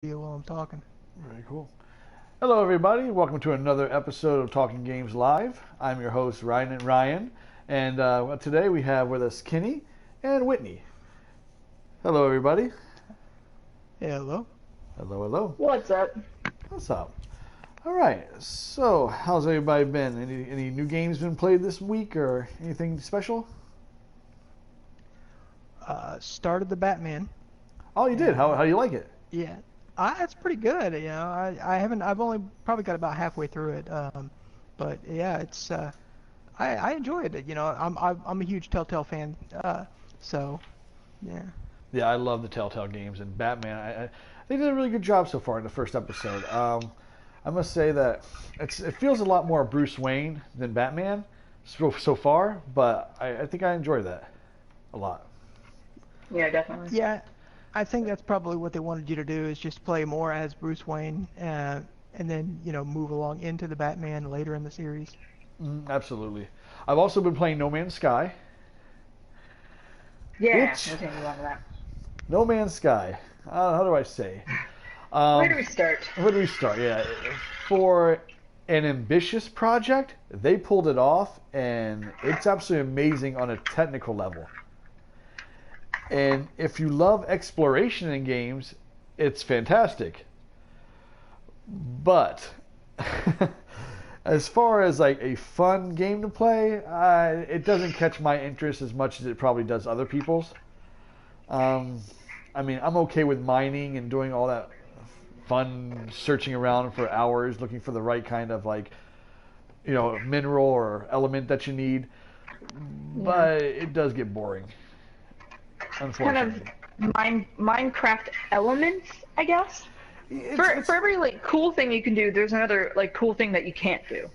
while I'm talking. Very cool. Hello, everybody. Welcome to another episode of Talking Games Live. I'm your host, Ryan, and today we have with us Kenny and Whitney. Hello, everybody. Hello. Hello, hello. What's up? What's up? All right. So, how's everybody been? Any new games been played this week, or anything special? Started the Batman. Oh, you did. How do you like it? Yeah, it's pretty good. I haven't. I've only probably got about halfway through it. But yeah, it's. I enjoyed it. I'm a huge Telltale fan. So, yeah. Yeah, I love the Telltale games and Batman. They did a really good job so far in the first episode. I must say that it feels a lot more Bruce Wayne than Batman so far, but I think I enjoy that a lot. Yeah, definitely. Yeah, I think that's probably what they wanted you to do is just play more as Bruce Wayne, and then move along into the Batman later in the series. Absolutely. I've also been playing No Man's Sky. Yeah, Which, we'll take you on to that. No Man's Sky. How do I say? Where do we start? Where do we start? Yeah, for an ambitious project, they pulled it off, and it's absolutely amazing on a technical level. And if you love exploration in games, it's fantastic. But as far as like a fun game to play, it doesn't catch my interest as much as it probably does other people's. I mean, I'm okay with mining and doing all that fun searching around for hours looking for the right kind of mineral or element that you need. But it does get boring. Unfortunately. Kind of Minecraft elements, I guess. For every cool thing you can do, there's another cool thing that you can't do,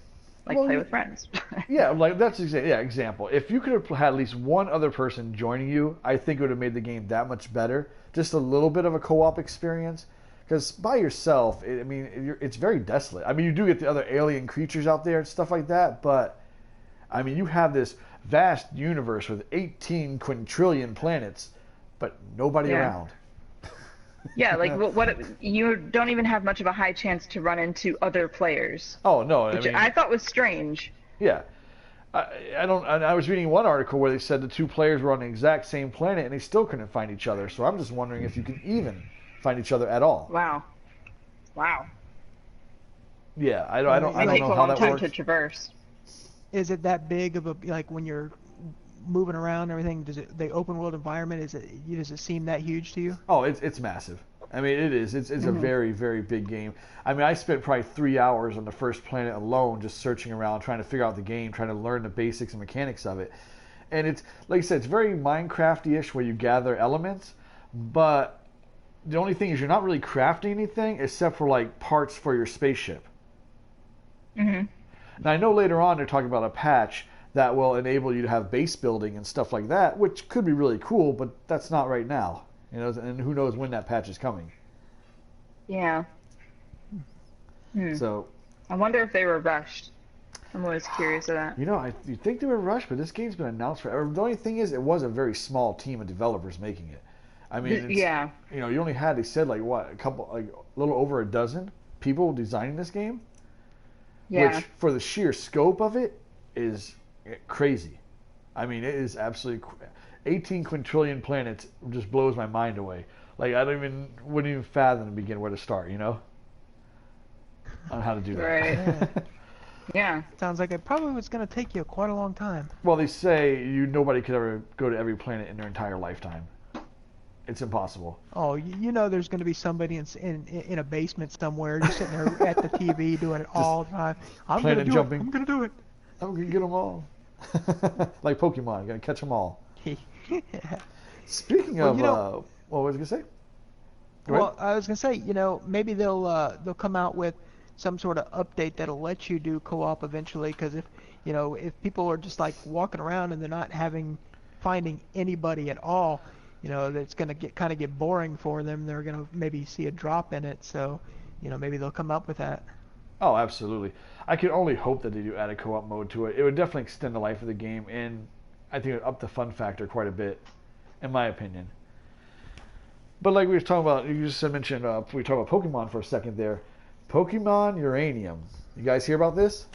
play with friends. Yeah, that's example. If you could have had at least one other person joining you, I think it would have made the game that much better. Just a little bit of a co-op experience, because by yourself, it's very desolate. I mean, you do get the other alien creatures out there and stuff like that, but I mean, you have this vast universe with 18 quintillion planets, but nobody around. Yeah, what you don't even have much of a high chance to run into other players. Oh no, which I thought was strange. Yeah, I was reading one article where they said the two players were on the exact same planet and they still couldn't find each other. So I'm just wondering if you can even find each other at all. Wow. Yeah, I don't know how that works. It takes a long time to traverse. Is it that big of a when you're moving around and everything? The open world environment does it seem that huge to you? Oh, it's massive. I mean, it is. It's a very, very big game. I mean, I spent probably 3 hours on the first planet alone, just searching around, trying to figure out the game, trying to learn the basics and mechanics of it. And it's like I said, it's very Minecraft-ish, where you gather elements, but the only thing is you're not really crafting anything except for parts for your spaceship. Mm-hmm. Now I know later on they're talking about a patch that will enable you to have base building and stuff like that, which could be really cool, but that's not right now. And who knows when that patch is coming. Yeah. So I wonder if they were rushed. I'm always curious of that. You'd think they were rushed, but this game's been announced forever. The only thing is, it was a very small team of developers making it. I mean, yeah. You only had, they said, a little over a dozen people designing this game. Yeah. Which, for the sheer scope of it, is crazy. I mean, it is absolutely 18 quintillion planets just blows my mind away. Wouldn't even fathom to begin where to start, on how to do that. Right. Yeah. Sounds like it probably was going to take you quite a long time. Well, they say nobody could ever go to every planet in their entire lifetime. It's impossible. Oh, there's going to be somebody in a basement somewhere just sitting there at the TV doing it all the time. I'm going to do it. I'm going to do it. I'm going to get them all. Like Pokemon, you're going to catch them all. Speaking of, what was I going to say? Well, I was going to say, maybe they'll come out with some sort of update that'll let you do co-op eventually, because if people are just walking around and they're not finding anybody at all, that's going to get boring for them. They're going to maybe see a drop in it, so maybe they'll come up with that. Oh, absolutely. I can only hope that they do add a co-op mode to it. It would definitely extend the life of the game, and I think it would up the fun factor quite a bit, in my opinion. But like we were talking about, you just mentioned we talked about Pokemon for a second there. Pokemon Uranium. You guys hear about this?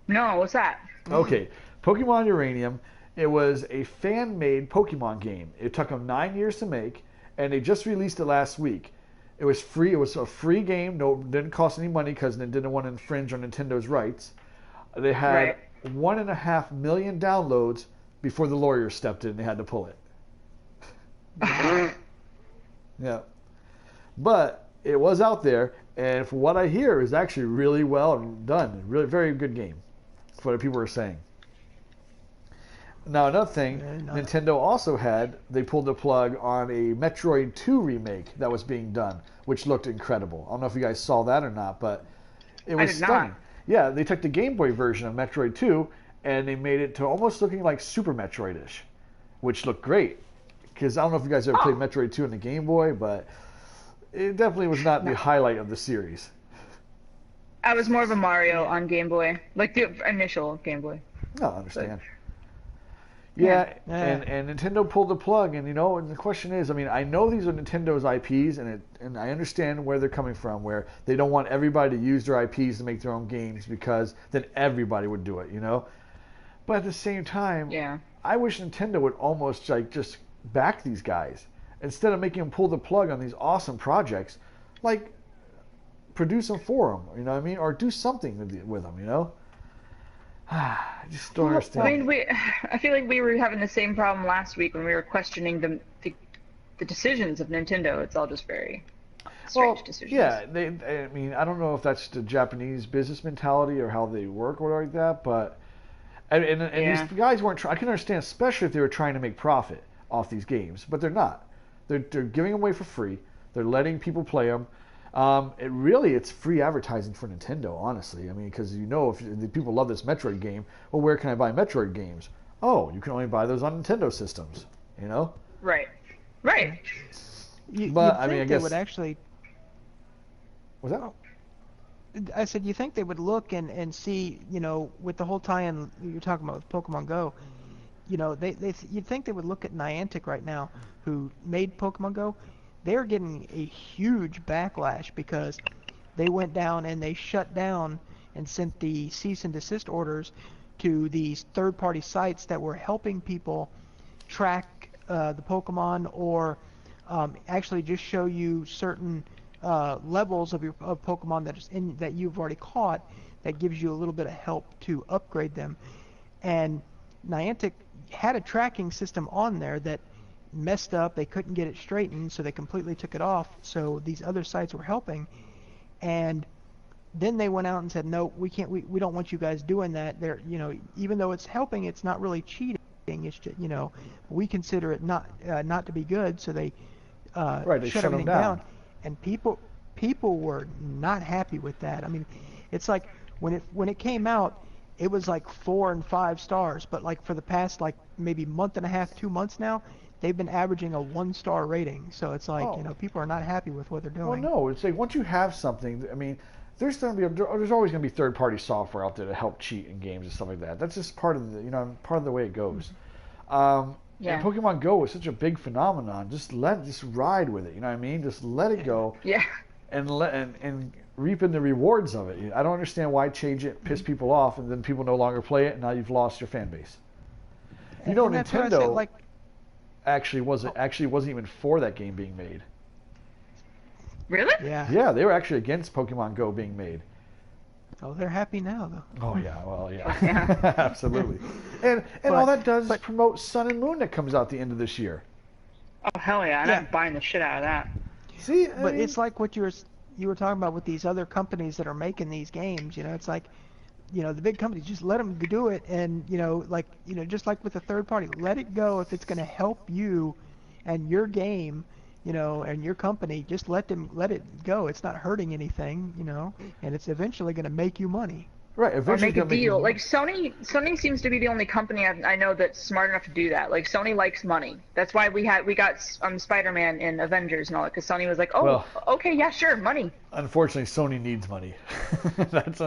No, what's that? Okay, Pokemon Uranium. It was a fan-made Pokemon game. It took them 9 years to make, and they just released it last week. It was free. It was a free game. No, didn't cost any money because they didn't want to infringe on Nintendo's rights. They had 1.5 million downloads before the lawyers stepped in and they had to pull it. Yeah. But it was out there, and from what I hear, is actually really well done. Really, very good game. That's what people are saying. Now, another thing, Nintendo also they pulled the plug on a Metroid 2 remake that was being done, which looked incredible. I don't know if you guys saw that or not, but it was stunning. Not. Yeah, they took the Game Boy version of Metroid 2 and they made it to almost looking like Super Metroid-ish, which looked great. Because I don't know if you guys ever played Metroid 2 on the Game Boy, but it definitely was not the highlight of the series. I was more of a Mario on Game Boy, like the initial Game Boy. No, I understand. Yeah, and Nintendo pulled the plug, and and the question is, I mean, I know these are Nintendo's IPs, and I understand where they're coming from, where they don't want everybody to use their IPs to make their own games because then everybody would do it, But at the same time, I wish Nintendo would almost just back these guys instead of making them pull the plug on these awesome projects, like produce them for them, you know what I mean, or do something with them, I just don't understand. I mean, I feel like we were having the same problem last week when we were questioning the decisions of Nintendo. It's all just very strange decisions. Yeah, I mean, I don't know if that's the Japanese business mentality or how they work or like that, but and these guys weren't trying. I can understand, especially if they were trying to make profit off these games, but they're not. They're giving them away for free. They're letting people play them. It's free advertising for Nintendo, honestly. I mean, because if people love this Metroid game, well, where can I buy Metroid games? Oh, you can only buy those on Nintendo systems, Right. But I mean, I guess they would actually. What's that? I said, you think they would look and see, with the whole tie-in you're talking about with Pokemon Go, you'd think they would look at Niantic right now, who made Pokemon Go. They're getting a huge backlash because they went down and they shut down and sent the cease and desist orders to these third-party sites that were helping people track the Pokemon or actually just show you certain levels of Pokemon that you've already caught that gives you a little bit of help to upgrade them. And Niantic had a tracking system on there that messed up. They couldn't get it straightened, so they completely took it off. So these other sites were helping, and then they went out and said, no, we can't. We don't want you guys doing that. They're even though it's helping, it's not really cheating. It's just we consider it not to be good. So they shut everything down. And people were not happy with that. I mean, it's like when it came out, it was like 4 and 5 stars, but like for the past maybe month and a half, 2 months now, they've been averaging a 1-star rating. So it's like people are not happy with what they're doing. Well, no, it's like once you have something, I mean, there's always going to be third-party software out there to help cheat in games and stuff like that. That's just part of the way it goes. And Pokemon Go is such a big phenomenon. Just ride with it. You know what I mean? Just let it go. Yeah. And reaping the rewards of it. I don't understand why change it, piss people off, and then people no longer play it, and now you've lost your fan base. Nintendo actually wasn't even for that game being made. Really? Yeah. Yeah, they were actually against Pokemon Go being made. Oh, they're happy now, though. Oh yeah, well yeah, absolutely. And all that does is promote Sun and Moon that comes out the end of this year. Oh hell yeah! I'm buying the shit out of that. See, but it's like what you were talking about with these other companies that are making these games. It's like, the big companies, just let them do it, and just like with the third party, let it go if it's going to help you and your game, and your company. Just let it go. It's not hurting anything, and it's eventually going to make you money. Right, eventually or make a deal. Like Sony seems to be the only company I know that's smart enough to do that. Like Sony likes money. That's why we got Spider-Man and Avengers and all that, because Sony was like, okay, yeah, sure, money. Unfortunately, Sony needs money. That's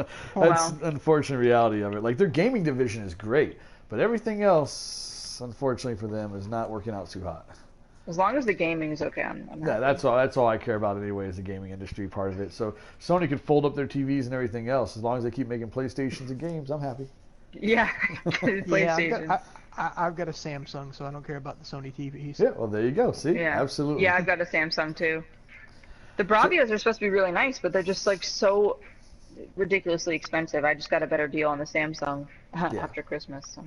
unfortunate reality of it. Like their gaming division is great, but everything else, unfortunately for them, is not working out too hot. As long as the gaming is okay, I'm Yeah, happy. that's all I care about anyway, is the gaming industry part of it. So Sony could fold up their TVs and everything else. As long as they keep making PlayStations and games, I'm happy. Yeah, PlayStation. I've got a Samsung, so I don't care about the Sony TVs. Yeah, well, there you go. See? Yeah. Absolutely. Yeah, I've got a Samsung too. The Bravios are supposed to be really nice, but they're just like so ridiculously expensive. I just got a better deal on the Samsung after Christmas.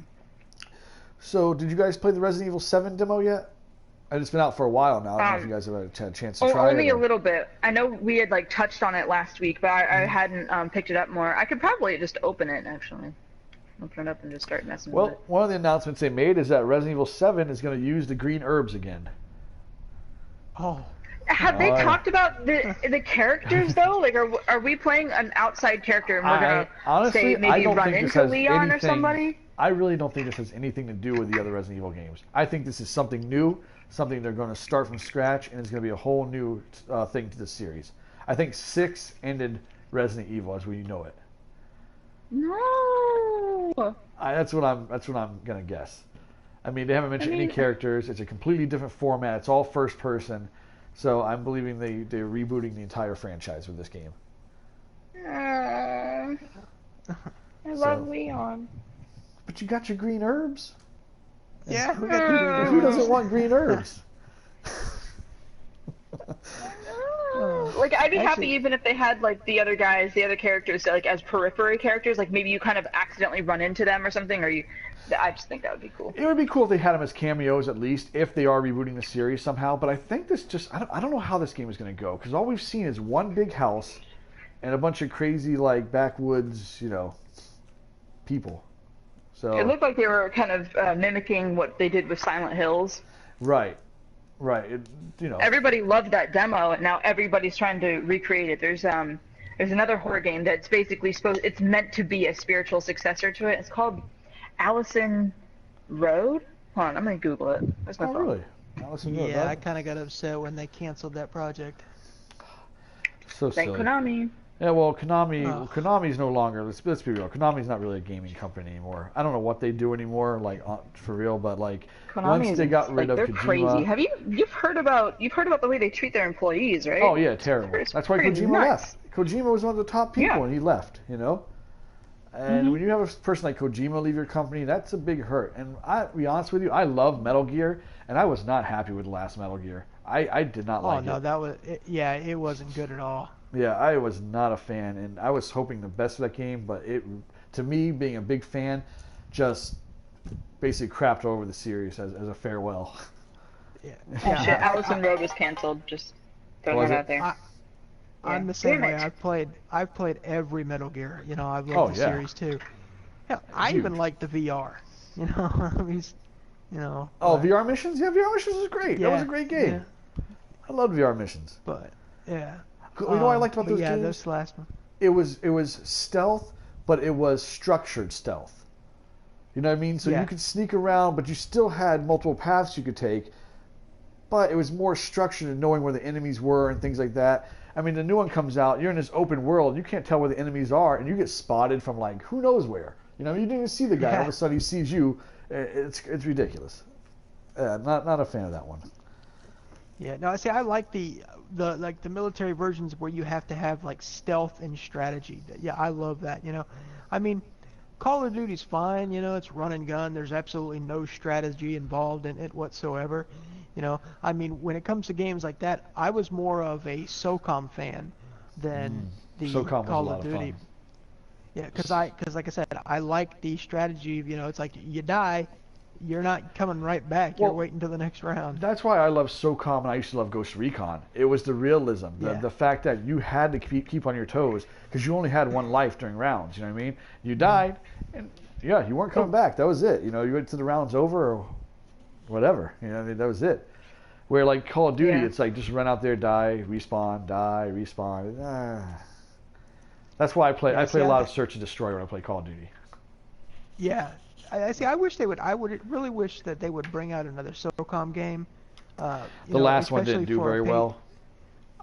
So, did you guys play the Resident Evil 7 demo yet? And it's been out for a while now. I don't know if you guys have had a chance to try it. Only a little bit. I know we had like touched on it last week, but I hadn't picked it up more. I could probably just open it actually. Open it up and just start messing with it. Well, one of the announcements they made is that Resident Evil 7 is going to use the green herbs again. Oh. Have they talked about the characters though? Like, are we playing an outside character and we're gonna say maybe run into Leon or somebody? I really don't think this has anything to do with the other Resident Evil games. I think this is something new, something they're going to start from scratch, and it's going to be a whole new thing to the series. I think 6 ended Resident Evil as we know it. No. That's what I'm gonna guess. I mean, they haven't mentioned any characters. It's a completely different format. It's all first person. So I'm believing they're rebooting the entire franchise with this game. I love Leon. But you got your green herbs. Yeah, we got the green herbs. Who doesn't want green herbs? Like, I'd be happy even if they had like the other guys, the other characters, like as periphery characters. Like maybe you kind of accidentally run into them or something, or you. I just think that would be cool. It would be cool if they had them as cameos at least, if they are rebooting the series somehow. But I think this I don't know how this game is going to go, because all we've seen is one big house and a bunch of crazy like backwoods, people. So it looked like they were kind of mimicking what they did with Silent Hills. Right. Everybody loved that demo, and now everybody's trying to recreate it. There's another horror game that's basically it's meant to be a spiritual successor to it. It's called Allison Road. Hold on, I'm gonna Google it. That's my phone. Really? Allison Road. Yeah, I kind of got upset when they canceled that project. So Thank silly. Konami. Yeah, well, Konami's no longer. Let's be real. Konami's not really a gaming company anymore. I don't know what they do anymore, like for real. But like Konami once they got rid of they're Kojima, crazy. You've heard about the way they treat their employees, right? Oh yeah, terrible. That's why Kojima left. Kojima was one of the top people, and he left. And when you have a person like Kojima leave your company, that's a big hurt. And to be honest with you, I love Metal Gear, and I was not happy with the last Metal Gear. I did not like it. Oh no, that was it wasn't good at all. Yeah, I was not a fan, and I was hoping the best for that game, but to me, being a big fan, just basically crapped over the series as a farewell. Yeah. Shit, Allison Road was canceled. Just throwing that out there. I'm the same way. I've played every Metal Gear. I've loved the series too. Hell, I even like the VR. VR missions? Yeah, VR missions was great. Yeah, that was a great game. Yeah. I loved VR missions. But yeah. You know what I liked about those games? Yeah, this last one. It was stealth, but it was structured stealth. You know what I mean? So you could sneak around, but you still had multiple paths you could take. But it was more structured in knowing where the enemies were and things like that. I mean, the new one comes out, you're in this open world, you can't tell where the enemies are, and you get spotted from like who knows where. You didn't even see the guy. All of a sudden he sees you. It's ridiculous. Not a fan of that one. Yeah, no, see, I like the military versions where you have to have like stealth and strategy. Yeah, I love that. I mean, Call of Duty's fine. It's run and gun. There's absolutely no strategy involved in it whatsoever. I mean, when it comes to games like that, I was more of a SOCOM fan than the SOCOM Call was of a lot Duty. of fun. Yeah, because like I said, I like the strategy. It's like you die, you're not coming right back. You're waiting till the next round. That's why I love SOCOM and I used to love Ghost Recon. It was the realism, the fact that you had to keep on your toes because you only had one life during rounds. You know what I mean? You died, and you weren't coming back. That was it. You went to the rounds over or whatever. That was it. Where like Call of Duty, it's like just run out there, die, respawn, die, respawn. That's why I play a lot of Search and Destroy when I play Call of Duty. Yeah. I see. I would really wish that they would bring out another SOCOM game. The last one didn't do very well.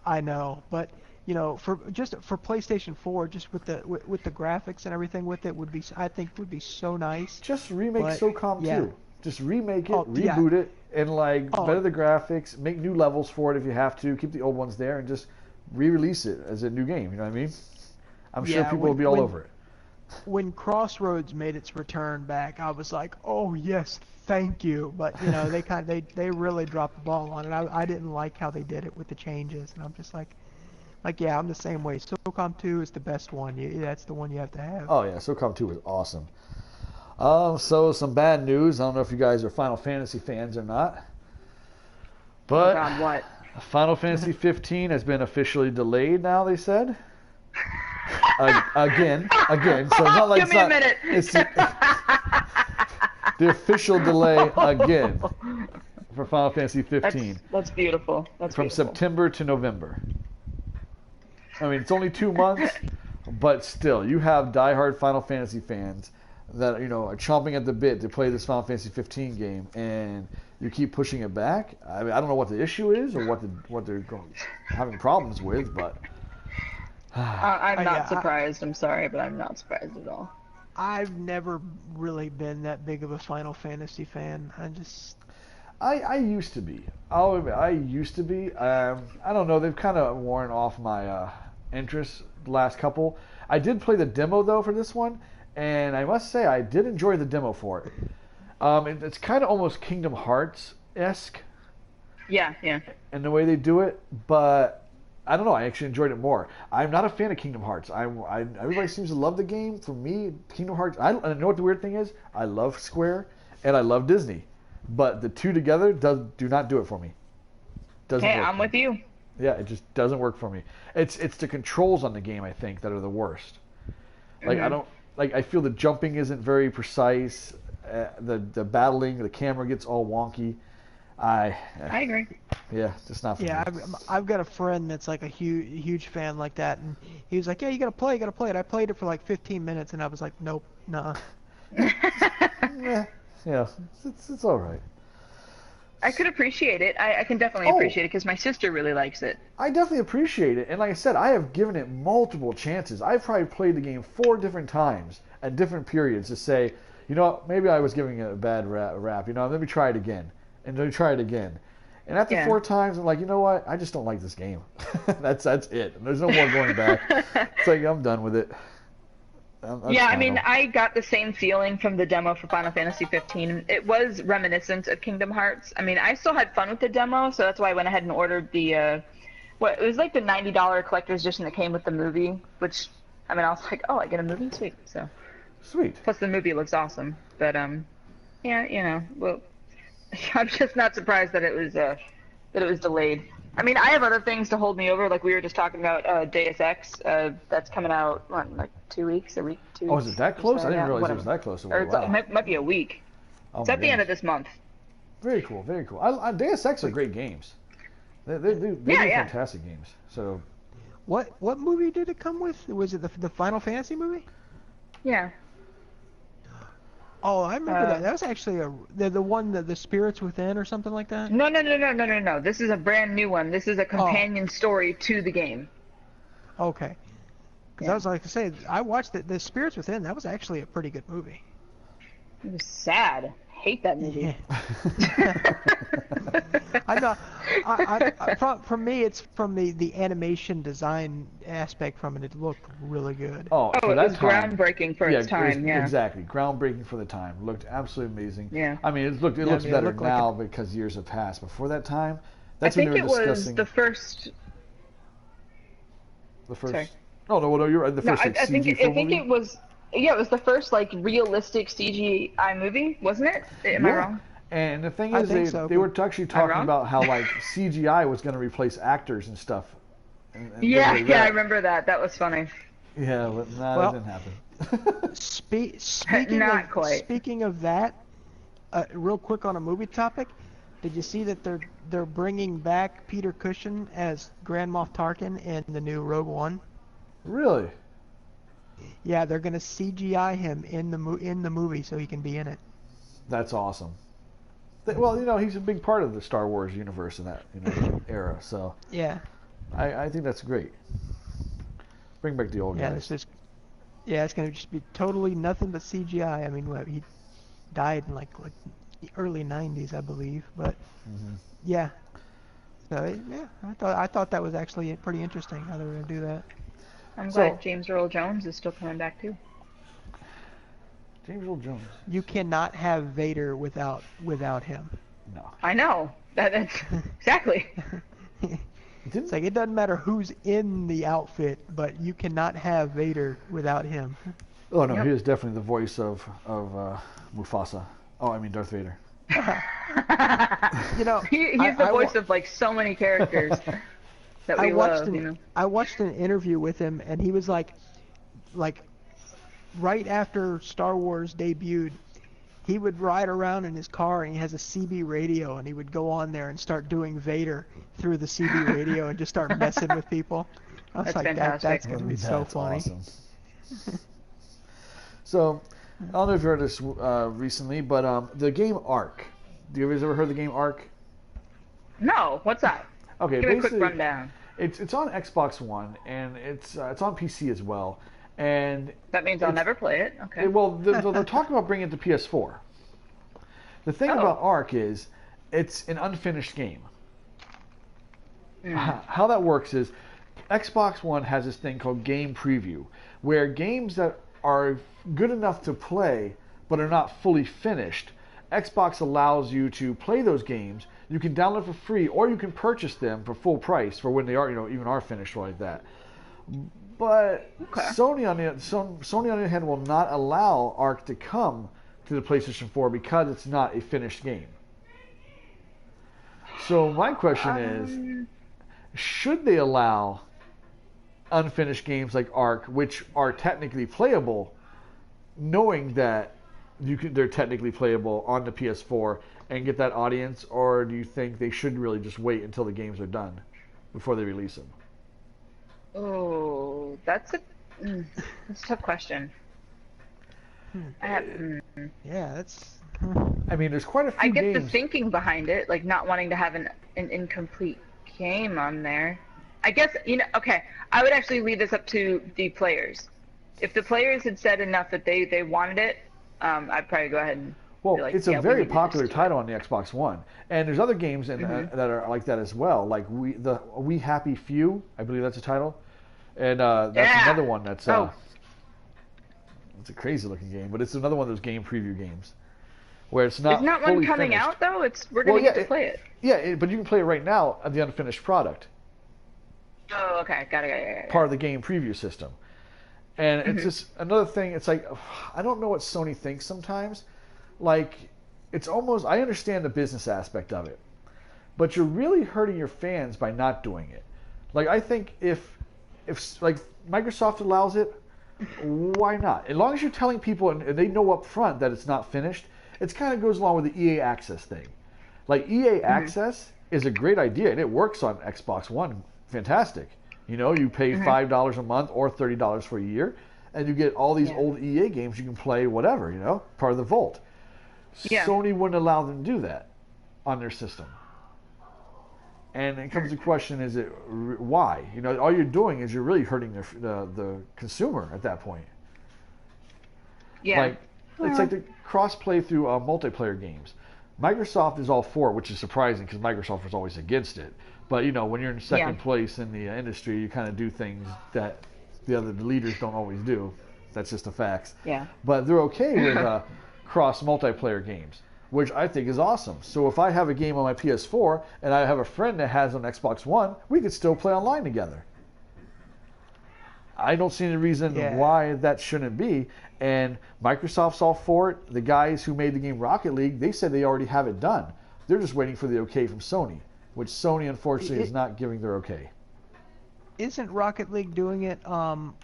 I know, but for PlayStation 4, just with the graphics and everything with it I think would be so nice. Just remake SOCOM 2. Just remake it, Yeah. reboot it, and like Oh. better the graphics, make new levels for it if you have to, keep the old ones there, and just re-release it as a new game. You know what I mean? I'm sure Yeah, people will be all over it. When Crossroads made its return back, I was like, "Oh yes, thank you." But you know, they really dropped the ball on it. I didn't like how they did it with the changes, and I'm just like yeah, I'm the same way. SOCOM 2 is the best one. That's the one you have to have. Oh yeah, SOCOM 2 was awesome. So some bad news. I don't know if you guys are Final Fantasy fans or not, but Oh God, what? Final Fantasy 15 has been officially delayed now. They said. Again. So it's not like Give me a minute. It's the official delay again for Final Fantasy 15. That's beautiful. That's from beautiful. September to November. I mean, it's only 2 months, but still, you have diehard Final Fantasy fans that are chomping at the bit to play this Final Fantasy 15 game, and you keep pushing it back. I mean, I don't know what the issue is or what they're having problems with, but. I'm not surprised. I'm sorry, but I'm not surprised at all. I've never really been that big of a Final Fantasy fan. I used to be. I'll admit, I used to be. I don't know. They've kind of worn off my interest the last couple. I did play the demo though for this one, and I must say I did enjoy the demo for it. It's kind of almost Kingdom Hearts-esque. Yeah. In the way they do it, but. I don't know. I actually enjoyed it more. I'm not a fan of Kingdom Hearts. Everybody seems to love the game. For me, Kingdom Hearts. I know what the weird thing is. I love Square and I love Disney, but the two together do not do it for me. Doesn't hey, work I'm with you. Yeah, it just doesn't work for me. It's the controls on the game I think that are the worst. Like I feel the jumping isn't very precise. The battling, the camera gets all wonky. I agree. Yeah, just not for me. Yeah, I've got a friend that's like a huge fan like that, and he was like, "Yeah, you gotta play it." I played it for like 15 minutes, and I was like, "Nope, nah." Yeah, it's all right. I could appreciate it. I can definitely appreciate it because my sister really likes it. I definitely appreciate it, and like I said, I have given it multiple chances. I've probably played the game 4 different times at different periods to say, maybe I was giving it a bad rap. Let me try it again. And then try it again. And after 4 times, I'm like, you know what? I just don't like this game. That's it. There's no more going back. It's like, I'm done with it. I mean, I got the same feeling from the demo for Final Fantasy 15. It was reminiscent of Kingdom Hearts. I mean, I still had fun with the demo, so that's why I went ahead and ordered the, it was like the $90 collector's edition that came with the movie, which, I mean, I was like, oh, I get a movie? Sweet. So. Sweet. Plus the movie looks awesome. But, well, I'm just not surprised that it was delayed. I mean, I have other things to hold me over, like we were just talking about Deus Ex. That's coming out in like 2 weeks, a week, 2 weeks. Oh, is it that close? I didn't realize it was that close. Or it might be a week. It's at the end of this month. Very cool, very cool. Deus Ex are great games. They do fantastic games. So, what movie did it come with? Was it the Final Fantasy movie? Yeah. Oh, I remember that. That was actually the one the Spirits Within or something like that. No. This is a brand new one. This is a companion story to the game. Okay. Because I was like to say, I watched the Spirits Within. That was actually a pretty good movie. It was sad. I hate that movie. Yeah. I know. For me, it's from the animation design aspect from it. It looked really good. Oh, it was groundbreaking for its time. Yeah, exactly. Groundbreaking for the time. Looked absolutely amazing. Yeah. I mean, it looks better now because years have passed. Before that time, that's when they were discussing. I think it was the first. The first. Sorry. Oh no, you're right. The first I think it was. Yeah, it was the first like realistic CGI movie, wasn't it? Am I wrong? And the thing is, they were actually talking about how like CGI was going to replace actors and stuff. And I remember that. That was funny. Yeah, but that didn't happen. Speaking of that, real quick on a movie topic, did you see that they're bringing back Peter Cushing as Grand Moff Tarkin in the new Rogue One? Really? Yeah, they're gonna CGI him in the movie so he can be in it. That's awesome. Well, he's a big part of the Star Wars universe in that era. So yeah, I think that's great. Bring back the old guys. It's gonna just be totally nothing but CGI. I mean, he died in like the early '90s, I believe. But Hmm. yeah, so yeah, I thought that was actually pretty interesting how they were gonna do that. I'm So glad James Earl Jones is still coming back too. James Earl Jones. You cannot have Vader without him. No. I know. That's exactly. It's like it doesn't matter who's in the outfit, but you cannot have Vader without him. Oh no, he Yep. is definitely the voice of Mufasa. Oh, I mean Darth Vader. You know, He's the voice of like so many characters that we love, you know. I watched an interview with him, and he was like right after Star Wars debuted, he would ride around in his car and he has a CB radio, and he would go on there and start doing Vader through the CB radio and just start messing with people. I was That's like, fantastic. that's gonna be so That's funny. awesome. So, I don't know if you heard this recently, but the game Ark. Do you guys ever heard the game Ark? No, what's that? Okay, Give me a quick basically, rundown. it's on Xbox One and it's on PC as well. And That means I'll never play it. Okay. well, they're talking about bringing it to PS4. The thing Oh. about Ark is it's an unfinished game. Mm. How that works is Xbox One has this thing called Game Preview, where games that are good enough to play but are not fully finished, Xbox allows you to play those games. You can download for free, or you can purchase them for full price for when they are, even are finished like that. But Okay. Sony on the other hand will not allow Ark to come to the PlayStation 4 because it's not a finished game. So my question is, should they allow unfinished games like Ark, which are technically playable, knowing that they're technically playable on the PS4 and get that audience, or do you think they should really just wait until the games are done before they release them? Oh, that's a tough question. Yeah, that's. I mean, there's quite a few I get the games. thinking behind it, like not wanting to have an incomplete game on there. I guess, okay, I would actually leave this up to the players. If the players had said enough that they wanted it, I'd probably go ahead and Well, be like, it's yeah, a we very need to popular just do it. title on the Xbox One, and there's other games that are like that as well. Like We Happy Few, I believe that's a title, and that's Yeah. another one that's Oh. it's a crazy looking game, but it's another one of those game preview games where it's not Isn't that fully one coming finished. out though? We're gonna get to play it. Yeah, but you can play it right now on the unfinished product, Oh, okay, got it. part of the game preview system. And it's just another thing. It's like, I don't know what Sony thinks sometimes. Like, it's almost, I understand the business aspect of it, but you're really hurting your fans by not doing it. Like, I think if like Microsoft allows it, why not? As long as you're telling people and they know up front that it's not finished, it kind of goes along with the EA Access thing. Like, EA Access is a great idea, and it works on Xbox One. Fantastic. You pay $5 a month or $30 for a year, and you get all these old EA games you can play, whatever, part of the vault. Yeah. Sony wouldn't allow them to do that on their system. And it comes to the question, is it why? All you're doing is you're really hurting the consumer at that point. Yeah. Like, it's like the cross-play through multiplayer games. Microsoft is all for it, which is surprising because Microsoft was always against it. But, when you're in second place in the industry, you kind of do things that the other leaders don't always do. That's just the facts. Yeah. But they're okay with cross-multiplayer games, which I think is awesome. So if I have a game on my PS4 and I have a friend that has on Xbox One, we could still play online together. I don't see any reason why that shouldn't be. And Microsoft's all for it. The guys who made the game Rocket League, they said they already have it done. They're just waiting for the okay from Sony, which Sony, unfortunately, is not giving their okay. Isn't Rocket League doing it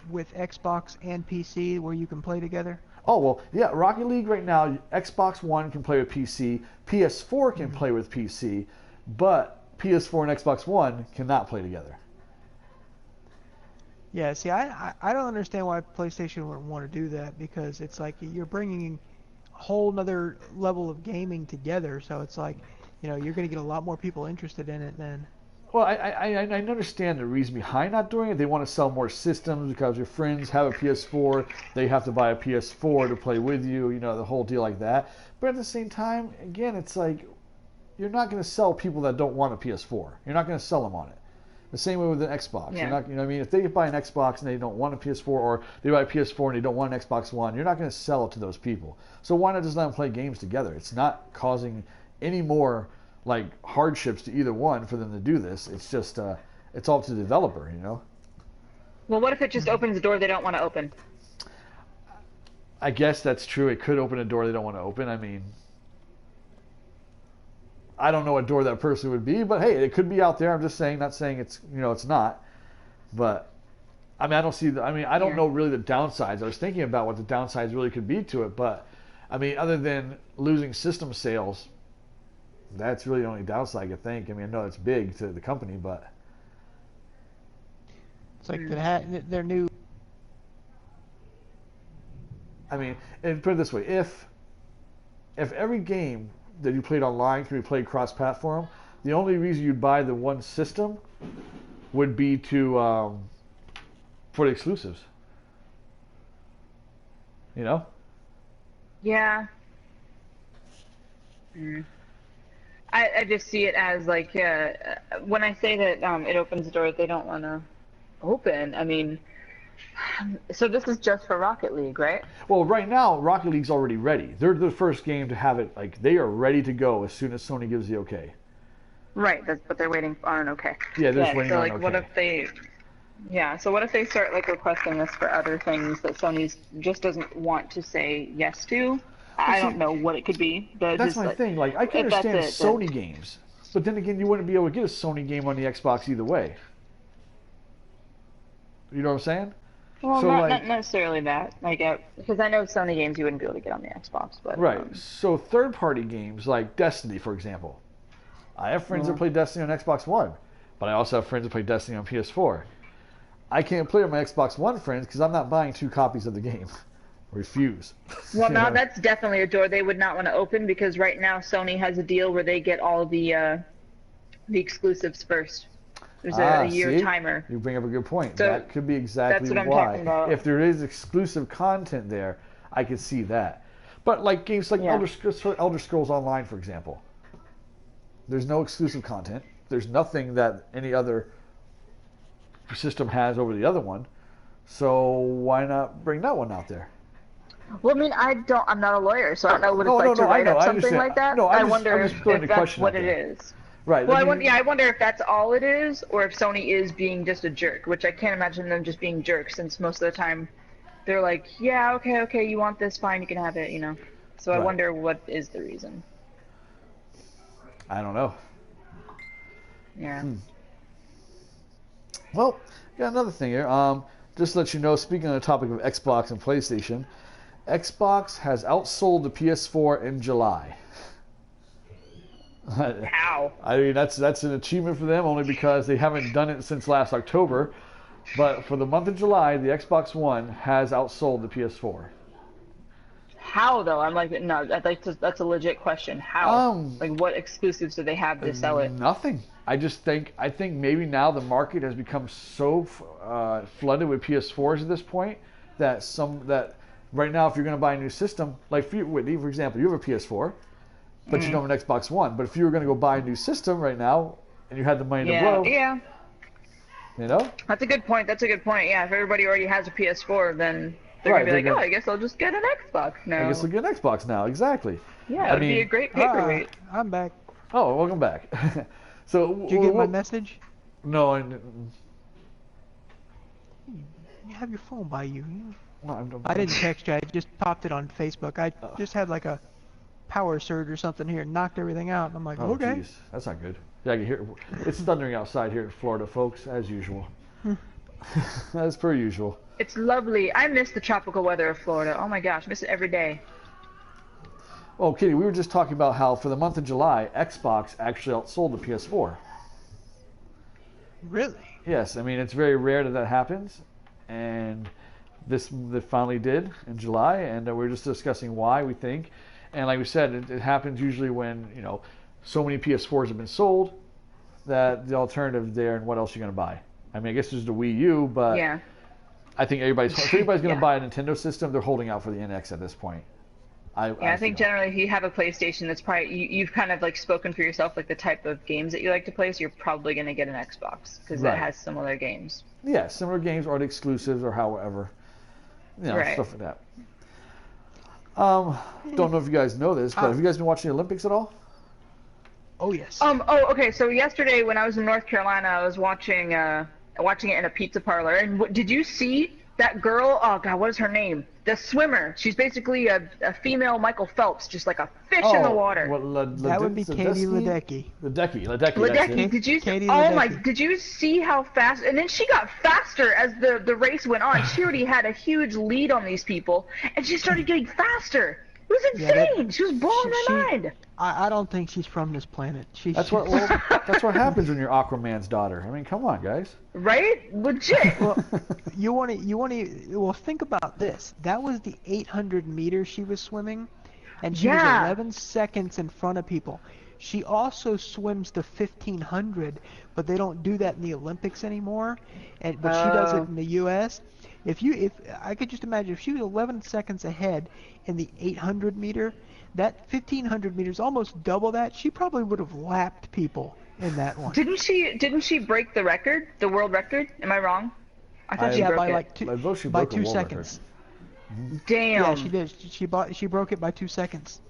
with Xbox and PC where you can play together? Oh, well, yeah, Rocket League right now, Xbox One can play with PC, PS4 can play with PC, but PS4 and Xbox One cannot play together. Yeah, see, I don't understand why PlayStation would want to do that, because it's like you're bringing a whole nother level of gaming together, so it's like, you're going to get a lot more people interested in it then. Well, I understand the reason behind not doing it. They want to sell more systems because your friends have a PS4. They have to buy a PS4 to play with you, you know, the whole deal like that. But at the same time, again, it's like you're not going to sell people that don't want a PS4. You're not going to sell them on it. The same way with an Xbox. Yeah. You're not, you know what I mean? If they buy an Xbox and they don't want a PS4, or they buy a PS4 and they don't want an Xbox One, you're not going to sell it to those people. So why not just let them play games together? It's not causing any more like hardships to either one for them to do this. It's just it's all to the developer, you know. Well, what if it just opens a door they don't want to open? I guess that's true. It could open a door they don't want to open. I mean, I don't know what door that person would be, but hey, it could be out there. I'm just saying, not saying it's, you know, it's not. But I mean, I don't see the, I mean, I don't know really the downsides. I was thinking about what the downsides really could be to it, but I mean, other than losing system sales, that's really the only downside I could think. I mean, I know it's big to the company, but It's like their new. I mean, and put it this way: if every game that you played online can be played cross-platform, the only reason you'd buy the one system would be to for the exclusives. You know? Yeah. I just see it as like when I say that it opens doors they don't want to open. I mean, so this is just for Rocket League, right? Well, right now Rocket League's already ready. They're the first game to have it. Like they are ready to go as soon as Sony gives the okay. Right, but they're waiting on an okay. Yeah, they're just waiting so on like, an okay. what if they? Yeah, so what if they start like requesting this for other things that Sony just doesn't want to say yes to? I don't know what it could be. But That's just, my like, thing. Like I can if that's understand it, Sony games, but then again, you wouldn't be able to get a Sony game on the Xbox either way. You know what I'm saying? Well, So, not like- necessarily that. Like, because I know Sony games you wouldn't be able to get on the Xbox, but Right. So third-party games like Destiny, for example. I have friends that play Destiny on Xbox One, but I also have friends that play Destiny on PS4. I can't play with my Xbox One friends because I'm not buying 2 copies of the game. Refuse. Well, You now know? that's definitely a door they would not want to open because right now Sony has a deal where they get all the exclusives first. There's a year see? timer. You bring up a good point. So, that could be exactly that's what I'm why. talking about. If there is exclusive content there, I could see that. But like games like Yeah. Elder Scrolls Online, for example, there's no exclusive content. There's nothing that any other system has over the other one. So why not bring that one out there? Well, I mean, I'm not a lawyer, so I don't know what it's No, like no, to no, I write know, up I something understand. like that. No, I'm I wonder just throwing the if that's question what out it there. is. Right. Well, I mean, I wonder if that's all it is, or if Sony is being just a jerk, which I can't imagine them just being jerks, since most of the time they're like, yeah, okay, you want this, fine, you can have it, you know. So I Right. wonder what is the reason. I don't know. Yeah. Well, got another thing here. Just to let you know, speaking on the topic of Xbox and PlayStation, Xbox has outsold the PS4 in July. How? I mean, that's an achievement for them only because they haven't done it since last October. But for the month of July, the Xbox One has outsold the PS4. How though? I'm like, no, that's a legit question. How? Like, what exclusives do they have to sell it? Nothing. I think maybe now the market has become so flooded with PS4s at this point that right now if you're going to buy a new system, like Whitney, for example, you have a PS4, but you don't have an Xbox One. But if you were going to go buy a new system right now and you had the money to blow, Yeah. you know, That's a good point. Yeah, if everybody already has a PS4, then they're Right, gonna be they're like, gonna- oh, I guess I'll just get an Xbox now. I guess we'll get an Xbox now. Exactly. Yeah, it'd be a great paperweight. I'm back. Oh, welcome back. So Did you get my message? No, You have your phone by you. I'm I didn't text you. I just popped it on Facebook. I just had like a power surge or something here and knocked everything out. And I'm like, Oh, okay. jeez, that's not good. Yeah, I can hear it's thundering outside here in Florida, folks, as usual. As per usual. It's lovely. I miss the tropical weather of Florida. Oh my gosh, miss it every day. Oh, Kitty, we were just talking about how for the month of July, Xbox actually outsold the PS4. Really? Yes, I mean it's very rare that happens, and this finally did in July, and we're just discussing why we think, and like we said, it happens usually when so many PS4s have been sold, that the alternative there, and what else you're going to buy. I mean, I guess there's the Wii U, but Yeah. I think everybody's going to Yeah. buy a Nintendo system. They're holding out for the NX at this point. I think feel. generally if you have a PlayStation, that's probably you've kind of like spoken for yourself like the type of games that you like to play, so you're probably going to get an Xbox because Right. it has similar games. Yeah, similar games or the exclusives or however, Right. stuff like that. Don't know if you guys know this, but have you guys been watching the Olympics at all? Oh yes. Okay. So yesterday when I was in North Carolina, I was watching it in a pizza parlor. And did you see that girl? Oh God, what is her name? The swimmer. She's basically a female Michael Phelps, just like a fish in the water. That would be Katie Ledecky. Ledecky. Did you? Katie Oh Ledecky. my! Did you see how fast? And then she got faster as the race went on. She already had a huge lead on these people, and she started getting faster. It was insane. She was blowing my mind. I don't think she's from this planet. That's what happens when you're Aquaman's daughter. I mean, come on, guys. Right? Legit. Well, well, think about this. That was the 800 meters she was swimming, and she was 11 seconds in front of people. She also swims the 1500, but they don't do that in the Olympics anymore. But she does it in the U.S. If I could just imagine if she was 11 seconds ahead in the 800 meter, that 1500 meters, almost double that. She probably would have lapped people in that one. Didn't she break the record, the world record? Am I wrong? I thought she broke by it. Like 2 seconds. Damn. Yeah, she did. She broke it by 2 seconds.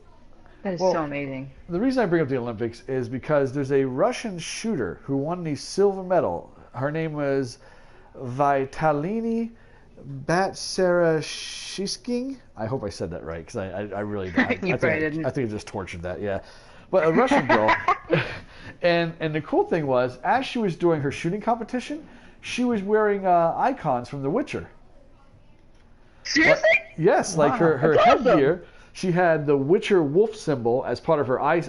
That is so amazing. The reason I bring up the Olympics is because there's a Russian shooter who won the silver medal. Her name was Vitalini Batsarashishkin. I hope I said that right because I really don't. I think I just tortured that. Yeah, but a Russian girl. and the cool thing was, as she was doing her shooting competition, she was wearing icons from The Witcher. Seriously? Yes, like her headgear. She had the Witcher wolf symbol as part of her eye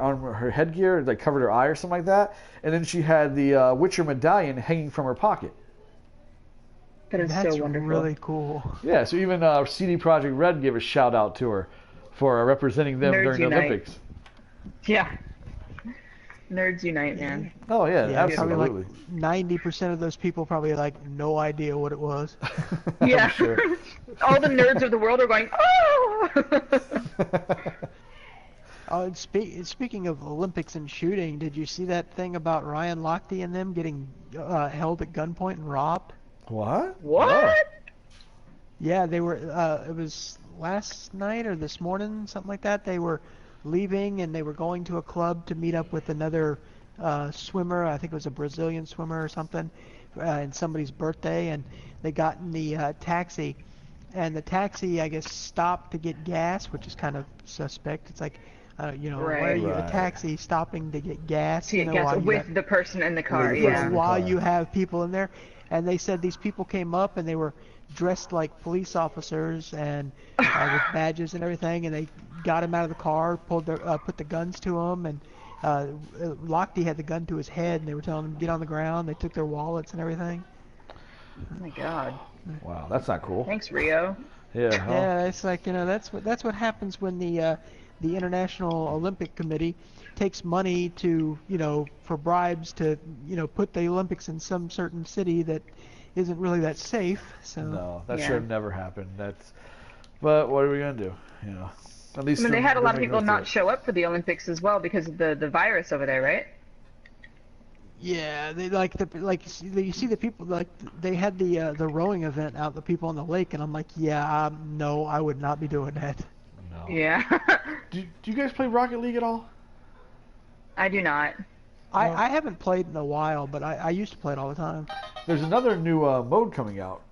on her headgear, like covered her eye or something like that. And then she had the Witcher medallion hanging from her pocket. That's so wonderful. Really cool. Yeah, so even CD Projekt Red gave a shout out to her for representing them Nerds during the unite. Olympics. Yeah. Nerds unite, man. Oh yeah, Probably absolutely. like 90% of those people probably like no idea what it was. Yeah. Sure. All the nerds of the world are going, oh! And speaking of Olympics and shooting, did you see that thing about Ryan Lochte and them getting held at gunpoint and robbed? What? What? Yeah, they were. It was last night or this morning, something like that. They were leaving and they were going to a club to meet up with another swimmer. I think it was a Brazilian swimmer or something, and somebody's birthday. And they got in the taxi, and the taxi, I guess, stopped to get gas, which is kind of suspect. It's like, why are you a taxi stopping to get gas? To get gas with the person in the car, while you have people in there. And they said these people came up and they were dressed like police officers and with badges and everything, and they got him out of the car, put the guns to him, and Lochte had the gun to his head, and they were telling him to get on the ground. They took their wallets and everything. Oh my God. Wow, that's not cool. Thanks, Rio. Yeah. Yeah, it's like that's what happens when the International Olympic Committee takes money to for bribes to put the Olympics in some certain city that isn't really that safe. So no, that should have never happened. But what are we gonna do? At least they had a lot of people not show up for the Olympics as well because of the virus over there, right? Yeah, they you see the people they had the rowing event out, the people on the lake, and I'm like, no, I would not be doing that. No. Yeah. Do you guys play Rocket League at all? I do not. I haven't played in a while, but I used to play it all the time. There's another new mode coming out.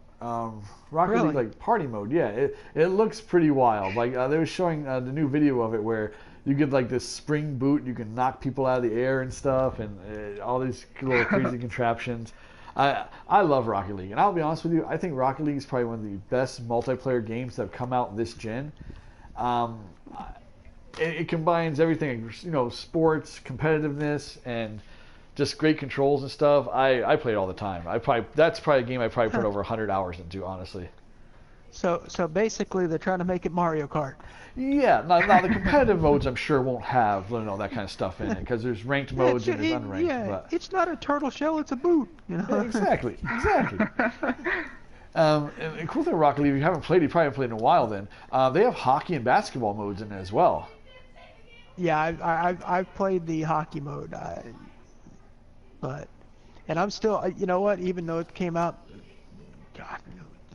Rocket League, like party mode. Yeah, it looks pretty wild. Like they were showing the new video of it where you get like this spring boot, you can knock people out of the air and stuff, and all these little crazy contraptions. I love Rocket League, and I'll be honest with you, I think Rocket League is probably one of the best multiplayer games that have come out this gen. It combines everything, sports, competitiveness, and just great controls and stuff. I play it all the time. That's probably a game I probably put over 100 hours into, honestly. So basically, they're trying to make it Mario Kart. Yeah, now the competitive modes I'm sure won't have that kind of stuff in it because there's ranked modes and there's unranked. Yeah, but it's not a turtle shell; it's a boot. Yeah, exactly. And the cool thing, Rocket League, if you haven't played, you probably haven't played in a while. Then they have hockey and basketball modes in it as well. Yeah, I've played the hockey mode, and I'm still, you know what? Even though it came out, God,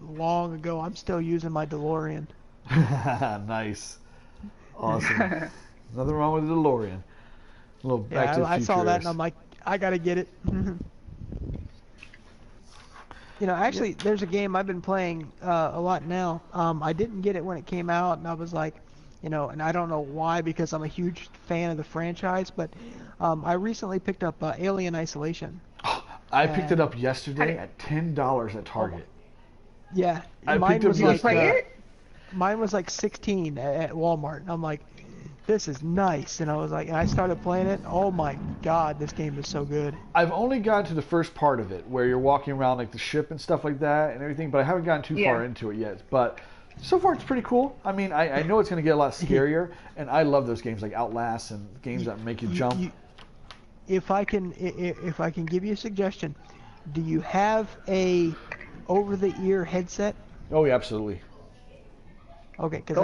long ago, I'm still using my DeLorean. Nice, awesome. Nothing wrong with the DeLorean. A little Back to the I Future saw that race. and I'm like, I gotta get it. Actually, there's a game I've been playing a lot now. I didn't get it when it came out, and I was like, and I don't know why because I'm a huge fan of the franchise, but I recently picked up Alien Isolation. I picked it up yesterday at $10 at Target. Yeah, Did you play it? Mine was like 16 at Walmart, and I'm like, this is nice. And I was like, and I started playing it. Oh my God, this game is so good. I've only gotten to the first part of it where you're walking around like the ship and stuff like that and everything, but I haven't gotten too far into it yet. But so far it's pretty cool. I mean, I know it's going to get a lot scarier, and I love those games like Outlast and games that make you jump. If I can give you a suggestion, do you have a over-the-ear headset? Oh yeah, absolutely. Okay, because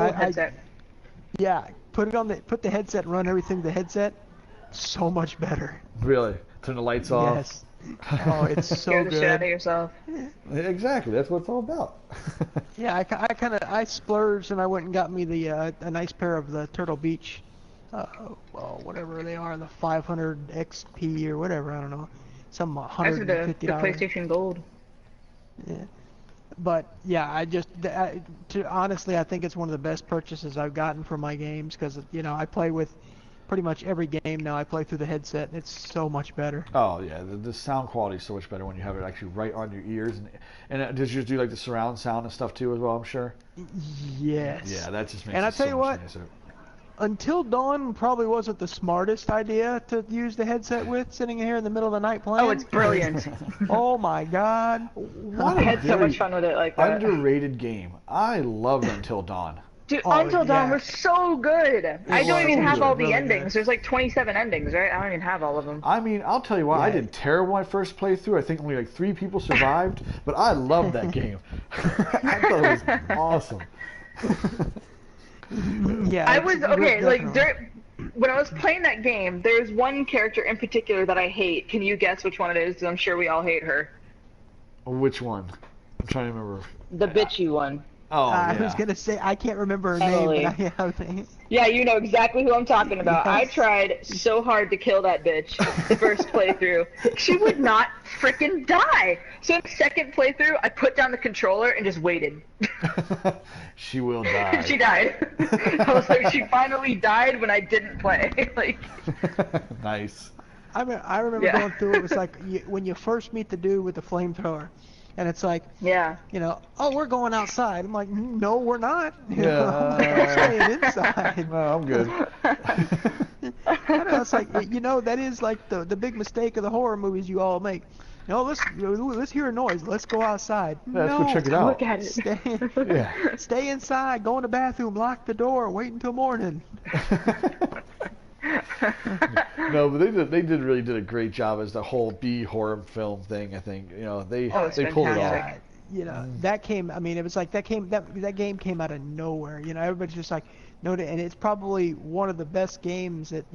put the headset, run everything to the headset. So much better. Really? Turn the lights off. Yes. Oh, it's so Scare the good. shit out of yourself. Exactly. That's what it's all about. Yeah, I splurged and I went and got me a nice pair of the Turtle Beach, whatever they are, the 500 XP or whatever, I don't know, some $150. The PlayStation Gold. Yeah. But yeah, honestly, I think it's one of the best purchases I've gotten for my games because I play with pretty much every game now. I play through the headset, and it's so much better. Oh yeah, the sound quality is so much better when you have it actually right on your ears. And does yours do like the surround sound and stuff too as well? I'm sure. Yes. Yeah, that just makes. And it I tell you what, nicer. Until Dawn probably wasn't the smartest idea to use the headset with, sitting here in the middle of the night playing. Oh, it's brilliant. Oh my God. I had so much fun with it like that. Underrated game. I loved Until Dawn. Dude, Until Dawn was so good. I don't even have all the endings. Good. There's like 27 endings, right? I don't even have all of them. I mean, I'll tell you what, I did terrible my first playthrough. I think only like 3 people survived, but I loved that game. I thought it was awesome. Yeah, I was when I was playing that game, there's one character in particular that I hate. Can you guess which one it is? Because I'm sure we all hate her. Which one? I'm trying to remember. The bitchy one. Oh, I was gonna say I can't remember her Emily. name, but I have. Yeah, you know exactly who I'm talking about. Yes. I tried so hard to kill that bitch the first playthrough. She would not freaking die. So in the second playthrough, I put down the controller and just waited. She will die. She died. I was like, she finally died when I didn't play. Like. Nice. I remember going through it. It was like when you first meet the dude with the flamethrower. And it's like, oh, we're going outside. I'm like, no, we're not. We're staying inside. No, I'm good. I don't know, it's like, that is like the big mistake of the horror movies you all make. Let's hear a noise. Let's go outside. Yeah, let's go check it out. Look at it. Stay inside. Go in the bathroom. Lock the door. Wait until morning. No, but they really did a great job as the whole B horror film thing. I think they pulled it off. That came. I mean, it was like that game came out of nowhere. Everybody's just like, no, and it's probably one of the best games that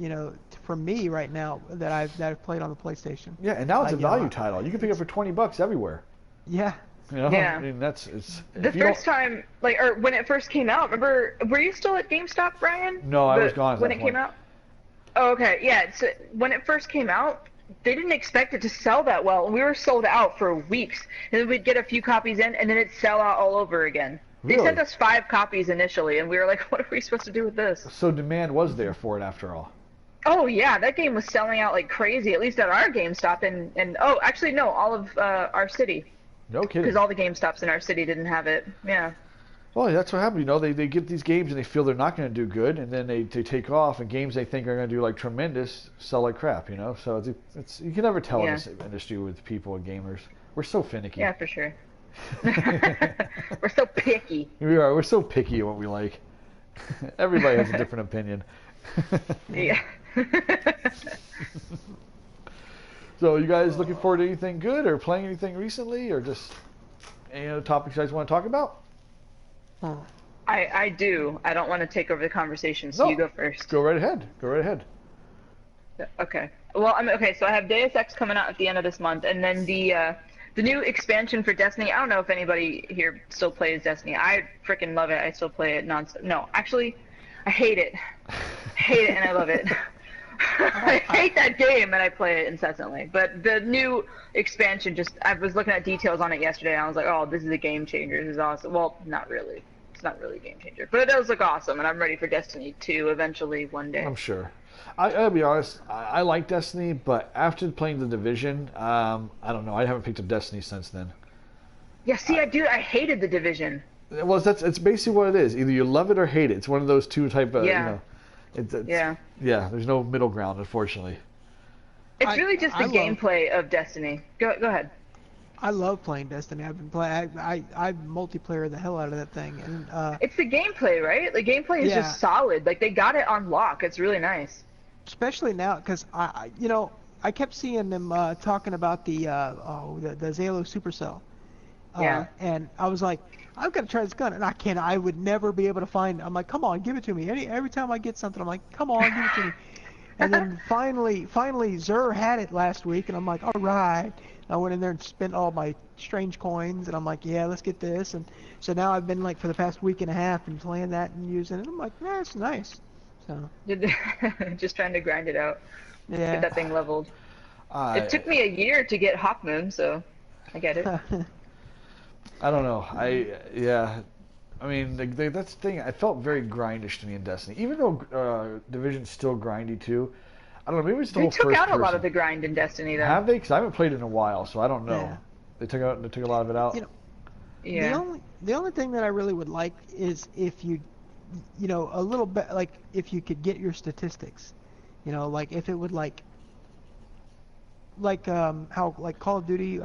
for me right now that I've played on the PlayStation. Yeah, and now it's a value title. You can pick it up for $20 everywhere. Yeah. Yeah. I mean, it's the first time, or when it first came out. Remember, were you still at GameStop, Brian? No, I was gone at when that it point. came out. Oh, okay, yeah. So when it first came out, they didn't expect it to sell that well. We were sold out for weeks, and then we'd get a few copies in, and then it'd sell out all over again. Really? They sent us 5 copies initially, and we were like, what are we supposed to do with this? So demand was there for it after all. Oh, yeah, that game was selling out like crazy, at least at our GameStop, and oh, actually, no, all of our city. No kidding. Because all the GameStops in our city didn't have it, yeah. Well, that's what happened. They get these games and they feel they're not going to do good, and then they take off, and games they think are going to do like tremendous sell like crap. So it's you can never tell in this industry with people and gamers. We're so finicky. Yeah, for sure. We're so picky. We are. We're so picky at what we like. Everybody has a different opinion. Yeah. So, you guys looking forward to anything good, or playing anything recently, or just any other topics you guys want to talk about? I do. I don't want to take over the conversation, so No. you go first. Go right ahead. Go right ahead. Okay. Well, okay. So I have Deus Ex coming out at the end of this month, and then the new expansion for Destiny. I don't know if anybody here still plays Destiny. I freaking love it. I still play it nonstop. No, actually, I hate it. Hate it, and I love it. I hate that game, and I play it incessantly. But the new expansion, I was looking at details on it yesterday, and I was like, oh, this is a game changer. This is awesome. Well, not really. It's not really a game changer, but it does look awesome, and I'm ready for Destiny 2 eventually one day. I'm sure. I'll be honest, I like Destiny, but after playing The Division, I don't know. I haven't picked up Destiny since then. Yeah, see, I hated The Division. Well, it's basically what it is. Either you love it or hate it. It's one of those two type of, Yeah. Yeah, there's no middle ground, unfortunately. It's really just the gameplay of Destiny. Go ahead. I love playing Destiny. I've been playing. I multiplayer the hell out of that thing, and it's the gameplay, right? The gameplay is just solid. Like they got it on lock. It's really nice. Especially now, because I kept seeing them talking about the Zalo Supercell. Yeah. And I was like, I've got to try this gun, and I would never be able to find. I'm like, come on, give it to me. Every time I get something, I'm like, come on, give it to me. And then finally, Zur had it last week, and I'm like, all right. I went in there and spent all my strange coins, and I'm like, yeah, let's get this. And so now I've been like for the past week and a half and playing that and using it. I'm like, yeah, it's nice. So just trying to grind it out. Yeah. Get that thing leveled. It took me a year to get Hawk Moon, so I get it. I don't know. I mean, that's the thing. It felt very grindish to me in Destiny, even though Division's still grindy too. I don't know. Maybe it's the whole first person. They took out a lot of the grind in Destiny, though. Have they? Because I haven't played it in a while, so I don't know. Yeah. They took a lot of it out. Yeah. The only thing that I really would like is if you a little bit, like if you could get your statistics, like if it would like how like Call of Duty.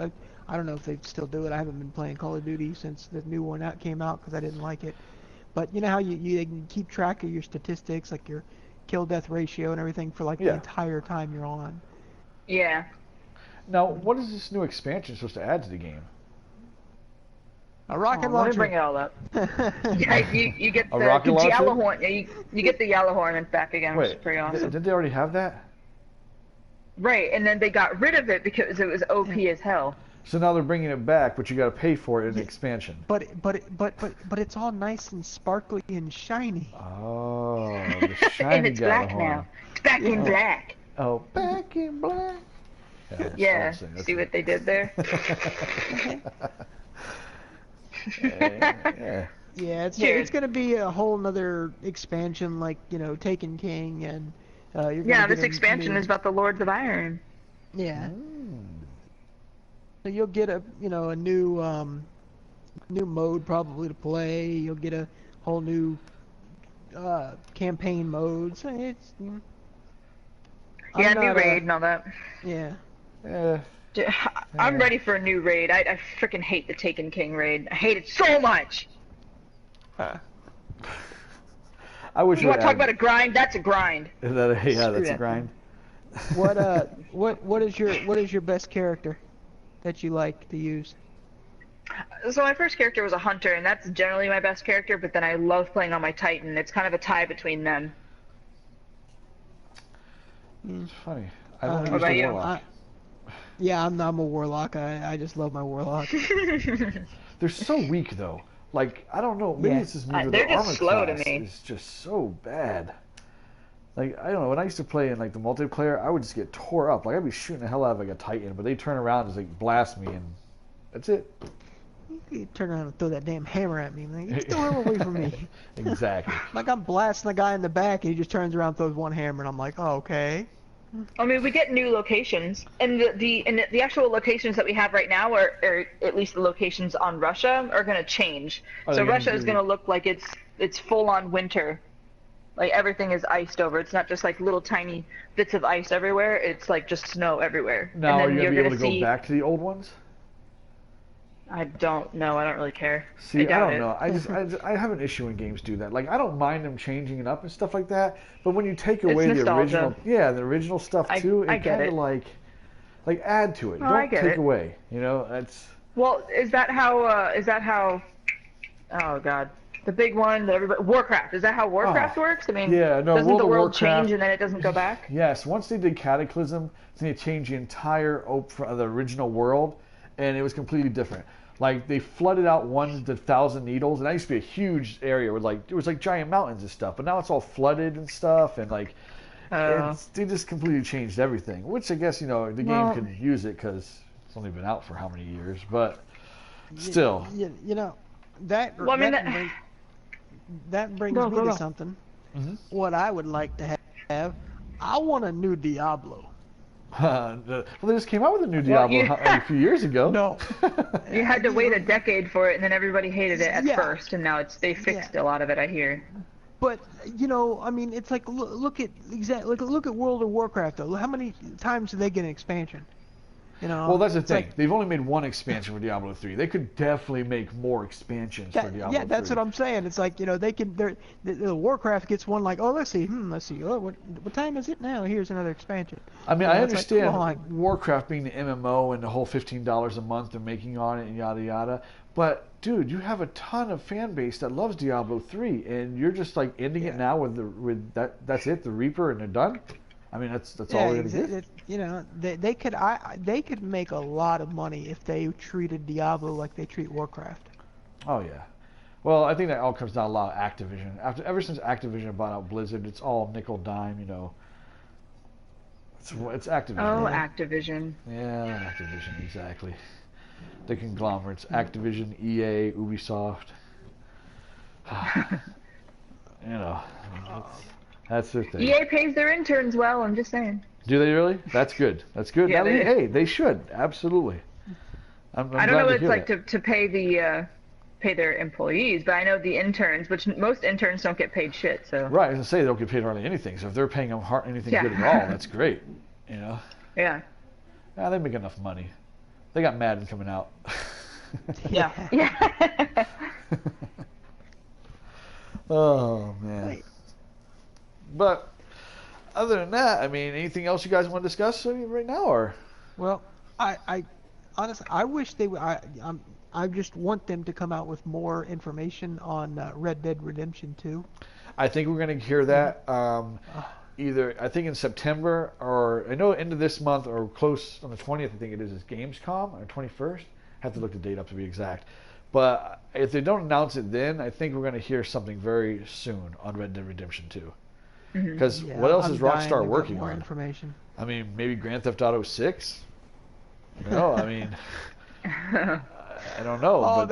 I don't know if they still do it. I haven't been playing Call of Duty since the new one came out because I didn't like it. But you know how you can keep track of your statistics, like your kill death ratio and everything for like the entire time you're on. Yeah. Now, what is this new expansion supposed to add to the game? A rocket launcher. Let me bring it all up. Yeah, you get the rocket launcher? yellow horn. Yeah, you get the yellow horn back again, which is pretty awesome. Didn't they already have that? Right, and then they got rid of it because it was OP as hell. So now they're bringing it back, but you got to pay for it in the expansion. But it's all nice and sparkly and shiny. Oh, the shiny and it's black now. It's back in black. Oh, back in black. Yeah. See what they did there? Yeah, it's gonna be a whole nother expansion, like Taken King, and you're gonna this expansion is about the Lords of Iron. Yeah. So you'll get a new mode probably to play. You'll get a whole new campaign mode. So it's new raid and all that. Yeah. I'm ready for a new raid. I freaking hate the Taken King raid. I hate it so much. I wish you want to talk about a grind? That's a grind. That's a grind. What is your best character that you like to use? So my first character was a hunter, and that's generally my best character. But then I love playing on my Titan. It's kind of a tie between them. It's funny. I don't use about the you? warlock. Yeah, I'm a warlock. I just love my warlock. They're so weak though. Like I don't know. Maybe it's just me. They're the just armor slow class to me. It's just so bad. Like I don't know. When I used to play in like the multiplayer, I would just get tore up. Like I'd be shooting the hell out of like a Titan, but they turn around and just like blast me, and that's it. You turn around and throw that damn hammer at me. Like, get the hell away from me. Exactly. Like I'm blasting the guy in the back, and he just turns around, and throws one hammer, and I'm like, oh, okay. I mean, we get new locations, and the actual locations that we have right now, or at least the locations on Russia, are going to change. So Russia is going to look like it's full on winter. Like everything is iced over. It's not just like little tiny bits of ice everywhere. It's like just snow everywhere. Now and then are you you're going to be able to see... go back to the old ones? I don't know. I don't really care. See, I doubt don't it. know. I have an issue when games do that. Like, I don't mind them changing it up and stuff like that, but when you take away the nostalgia. original stuff too, I it get kind of it. like add to it. No, I Don't get take it. away. You know, that's. Well, is that how? Oh God, the big one that everybody Warcraft. Is that how Warcraft works? I mean, yeah, no, doesn't World the of world Warcraft, change and then it doesn't go back? Yes, once they did Cataclysm, then they changed the entire the original world, and it was completely different. Like, they flooded out the Thousand Needles, and that used to be a huge area where, like, it was like giant mountains and stuff, but now it's all flooded and stuff, and like, they just completely changed everything. Which I guess, the game could use it because it's only been out for how many years, but still. That Well, I mean, that brings me to something. Mm-hmm. What I would like to have, I want a new Diablo. Well, they just came out with a new Diablo a few years ago. No. You had to wait a decade for it, and then everybody hated it at first, and now they fixed a lot of it, I hear. But I mean, it's like look at World of Warcraft though. How many times do they get an expansion? Well, that's the thing. They've only made one expansion for Diablo 3. They could definitely make more expansions for Diablo 3. Yeah, that's what I'm saying. It's like, they can. The Warcraft gets one like, oh, let's see. Oh, what time is it now? Here's another expansion. I mean, I understand Warcraft being the MMO and the whole $15 a month they're making on it and yada yada. But dude, you have a ton of fan base that loves Diablo 3, and you're just like ending it now with that. That's it, the Reaper, and they're done. I mean, that's all they're gonna get. They could make a lot of money if they treated Diablo like they treat Warcraft. Oh yeah. Well, I think that all comes down to a lot of Activision. Ever since Activision bought out Blizzard, it's all nickel dime. It's Activision. Oh, Activision. Yeah, Activision, exactly. The conglomerates: Activision, EA, Ubisoft. That's their thing. EA pays their interns well, I'm just saying. Do they really? That's good. That's good. Yeah, hey, they should. Absolutely. I'm I don't know what it's like that. to pay pay their employees, but I know the interns, which most interns don't get paid shit, so. Right, I was going to say they don't get paid hardly anything, so if they're paying them anything good at all, that's great. Yeah. Yeah, they make enough money. They got Madden coming out. Yeah. Oh, man. But other than that, I mean, anything else you guys want to discuss right now, or? Well, I honestly, I wish they would. I just want them to come out with more information on Red Dead Redemption 2. I think we're going to hear that either, I think in September, or I know end of this month, or close on the 20th, I think it is Gamescom, or 21st. I have to look the date up to be exact. But if they don't announce it then, I think we're going to hear something very soon on Red Dead Redemption 2. Because what else is Rockstar working on? Information. I mean, maybe Grand Theft Auto 6? No, I mean, I don't know. Oh,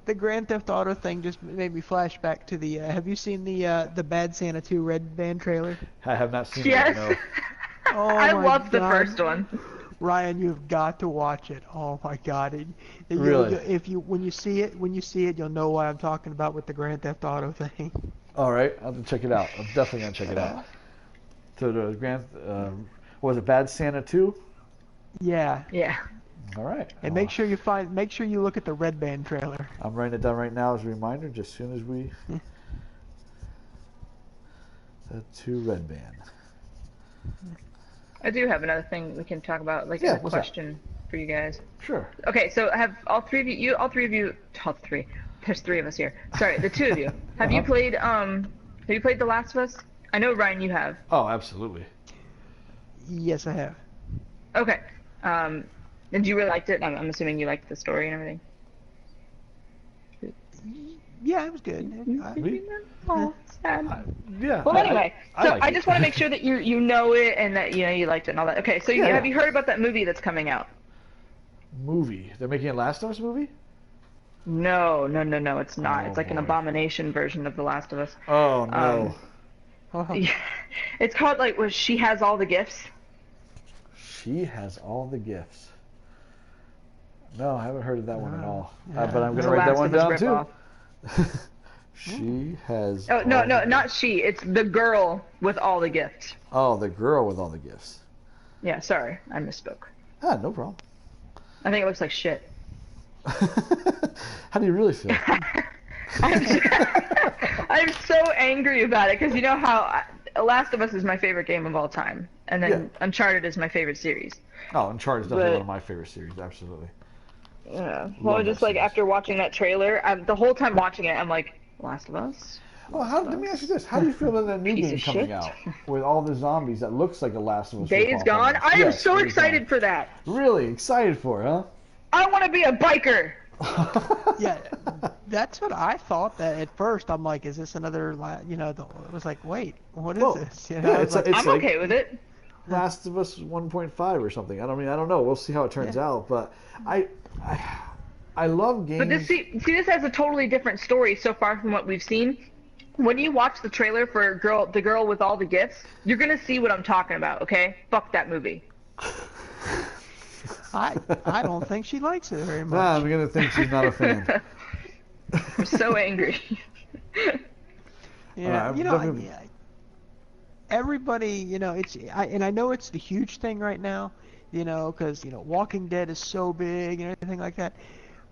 the Grand Theft Auto thing just made me flash back to the. Have you seen the Bad Santa 2 Red Band trailer? I have not seen it. No. Oh, I loved the first one. Ryan, you've got to watch it. Oh my God! Really? When you see it, you'll know what I'm talking about with the Grand Theft Auto thing. All right, I'll have to check it out. I'm definitely gonna check it out. So the what was it, Bad Santa 2? Yeah. Yeah. All right. And make sure you look at the Red Band trailer. I'm writing it down right now as a reminder, just as soon as we. The 2 Red Band. I do have another thing we can talk about, like a question for you guys. Sure. Okay, so have all three of you, there's 3 of us here. Sorry, the 2 of you. Have you played The Last of Us? I know, Ryan, you have. Oh, absolutely. Yes, I have. Okay. Did you really liked it? I'm assuming you liked the story and everything. Yeah, it was good. Oh, sad. Yeah. Well, anyway, I just want to make it. sure that you know it and that you liked it and all that. Okay, so have you heard about that movie that's coming out? Movie? They're making a Last of Us movie? No, it's not. Oh, it's like an abomination version of The Last of Us. Oh no. Yeah, it's called She Has All the Gifts. She Has All the Gifts. No, I haven't heard of that one at all. Yeah. But I'm going to write that one down too. She has. Oh no, not she. It's the girl with all the gifts. Oh, the girl with all the gifts. Yeah, sorry, I misspoke. Ah, no problem. I think it looks like shit. How do you really feel? I'm so angry about it because you know how Last of Us is my favorite game of all time, and then Uncharted is my favorite series. Oh, Uncharted is definitely one of my favorite series, absolutely. Yeah. Well, just like after watching that trailer, the whole time watching it, I'm like, Last of Us? Well, let me ask you this. How do you feel about that new game coming out with all the zombies that looks like a Last of Us? Days Gone? I am so excited for that. Really? Excited for it, huh? I want to be a biker! Yeah, that's what I thought that at first. I'm like, is this another, it was like, wait, what is this? You know, it's I'm okay with it. Last of Us 1.5 or something. I don't know. We'll see how it turns out, but I love games. But this has a totally different story so far from what we've seen. When you watch the trailer for the girl with all the gifts, you're gonna see what I'm talking about. Okay? Fuck that movie. I don't think she likes it very much. Nah, I'm gonna think she's not a fan. I'm so angry. Yeah, everybody, and I know it's the huge thing right now, because Walking Dead is so big and everything like that.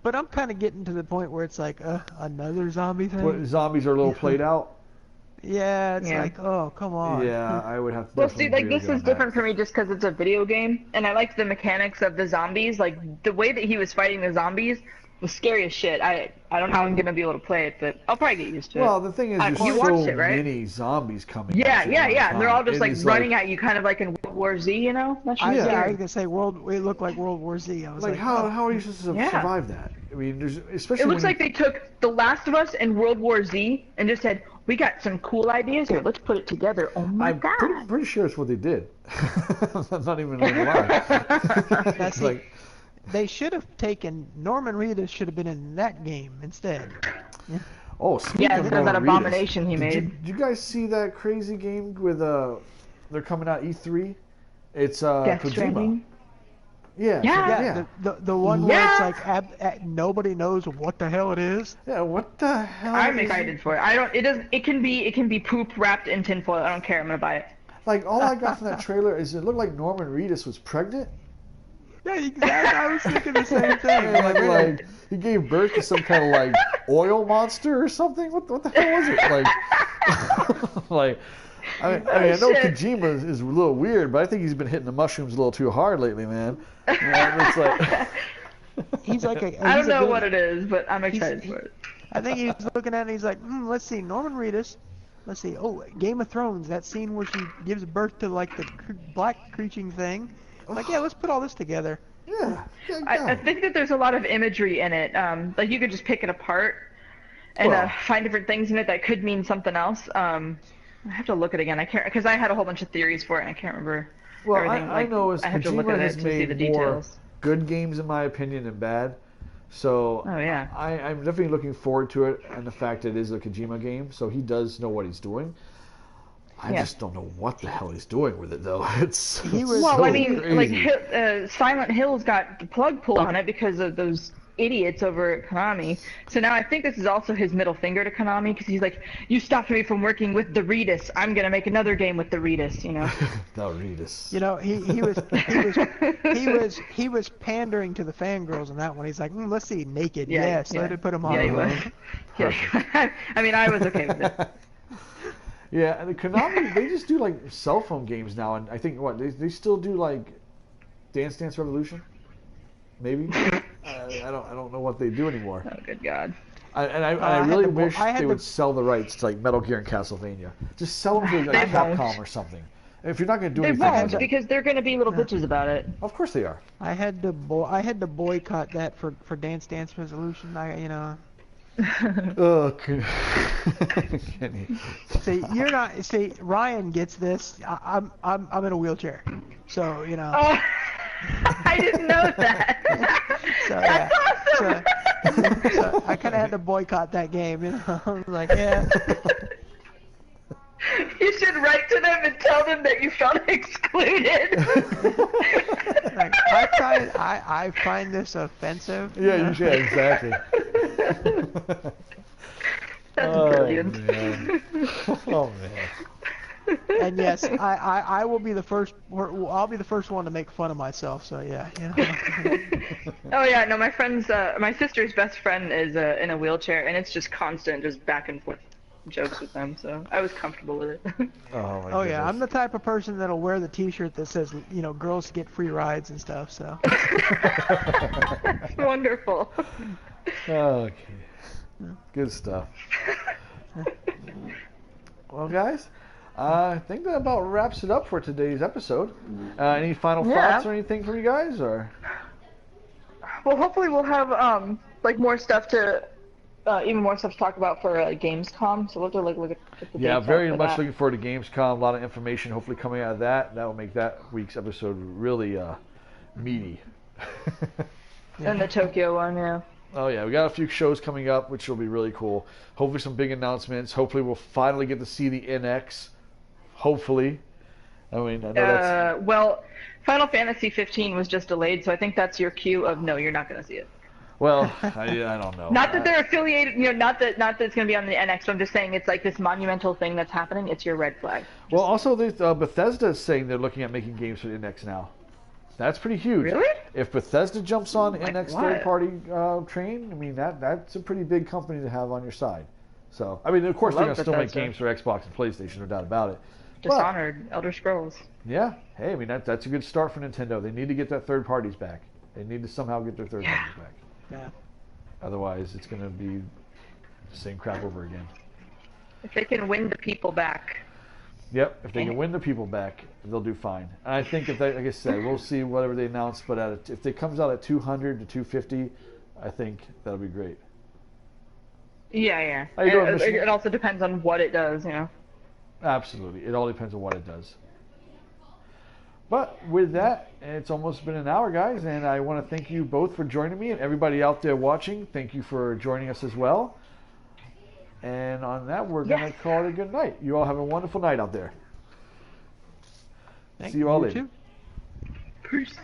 But I'm kind of getting to the point where it's like another zombie thing. What, zombies are a little played out. Yeah, it's like, oh, come on. Yeah, I would have to. Well, see, like this is different for me just because it's a video game, and I liked the mechanics of the zombies. Like the way that he was fighting the zombies was scary as shit. I don't know how I'm gonna be able to play it, but I'll probably get used to it. Well, the thing is, there's so many zombies coming. Yeah, and they're all just like running at you, kind of like in World War Z, you know? That's I was gonna say it looked like World War Z. I was like, how are you supposed to survive that? I mean, especially. It looks like they took The Last of Us and World War Z and just said, we got some cool ideas here. Let's put it together. Oh my god! I'm pretty sure it's what they did. I'm not even gonna lie. That's like. They should have taken Norman Reedus. Should have been in that game instead. Yeah. Oh, speaking of that abomination he made. Did you guys see that crazy game with they're coming out E3? It's Death Kojima. Stranding? Yeah. The one where it's like nobody knows what the hell it is. Yeah, what the hell? I'm excited for it. It can be poop wrapped in tinfoil. I don't care. I'm gonna buy it. Like all I got from that trailer is it looked like Norman Reedus was pregnant. Yeah, exactly. I was thinking the same thing. like he gave birth to some kind of like oil monster or something. What the hell was it? Like, I know Kojima is a little weird, but I think he's been hitting the mushrooms a little too hard lately, man. It's like he's like I don't know what it is, but I'm excited for it. I think he's looking at it and he's like, let's see, Norman Reedus. Let's see. Oh, Game of Thrones, that scene where she gives birth to like the black creature thing. Like, let's put all this together. Yeah. I think that there's a lot of imagery in it. Like you could just pick it apart and find different things in it that could mean something else. I have to look at it again. I can't because I had a whole bunch of theories for it and I can't remember everything. I know I have to look at it to see the details. Good games in my opinion than bad. So I'm definitely looking forward to it and the fact that it is a Kojima game, so he does know what he's doing. I just don't know what the hell he's doing with it, though. Crazy. Like Silent Hill's got the plug pulled on it because of those idiots over at Konami. So now I think this is also his middle finger to Konami because he's like, you stopped me from working with the Reedus. I'm gonna make another game with the Reedus, you know. The Reedus. He was pandering to the fangirls in that one. He's like, let's see, naked. Let it put him on. Yeah, he was. Yeah. I mean, I was okay with it. Yeah, and Konami, they just do like cell phone games now, and I think they still do like Dance Dance Revolution, maybe. I don't know what they do anymore. Oh, good God! I really wish they would sell the rights to like Metal Gear and Castlevania. Just sell them to like Capcom or something. If you're not going to do anything, they won't because they're going to be little bitches about it. Of course they are. I had to boycott that for Dance Dance Resolution. Oh, See, Ryan gets this. I'm in a wheelchair, so Oh, I didn't know that. That's awesome. So I kind of had to boycott that game. I was like, yeah. You should write to them and tell them that you felt excluded. Like, I find this offensive. Yeah, exactly. That's brilliant. Man. Oh man. And yes, I will be the first. I'll be the first one to make fun of myself. So yeah, you know. Oh yeah, no, my sister's best friend is in a wheelchair, and it's just constant, just back and forth jokes with them. So I was comfortable with it. Oh yeah, I'm the type of person that'll wear the T-shirt that says, you know, girls get free rides and stuff. So. Wonderful. Okay. Good stuff. Well, guys, I think that about wraps it up for today's episode. Any final thoughts or anything from you guys, or? Well, hopefully we'll have like more stuff to, even more stuff to talk about for Gamescom. So we'll have to look at the dates. Yeah, very much looking forward to Gamescom. A lot of information hopefully coming out of that. That will make that week's episode really meaty. And the Tokyo one, yeah. Oh yeah, we got a few shows coming up, which will be really cool. Hopefully some big announcements. Hopefully we'll finally get to see the NX. Hopefully. I mean, I know that's... Well, Final Fantasy 15 was just delayed, so I think that's your cue of no, you're not going to see it. Well, I don't know. Not that they're affiliated, you know, not that it's going to be on the NX, but I'm just saying it's like this monumental thing that's happening. It's your red flag. Well, also, Bethesda is saying they're looking at making games for the NX now. That's pretty huge. Really? If Bethesda jumps on Like NX what? third-party train, I mean, that's a pretty big company to have on your side. So, I mean, of course, they're going to still make games for Xbox and PlayStation, no doubt about it. Dishonored, Elder Scrolls. Yeah. Hey, I mean, that's a good start for Nintendo. They need to get that third parties back. They need to somehow get their third parties back. Yeah. Otherwise, it's going to be the same crap over again. If they can win the people back. Yep. If they can win the people back, they'll do fine. And I think if they, like I said, we'll see whatever they announce. But if it comes out at 200 to 250, I think that'll be great. Yeah. How you doing, Michigan? It also depends on what it does, you know. Absolutely. It all depends on what it does. But with that, it's almost been an hour, guys, and I want to thank you both for joining me, and everybody out there watching, thank you for joining us as well. And on that, we're going to call it a good night. You all have a wonderful night out there. See you all later. Too. Peace.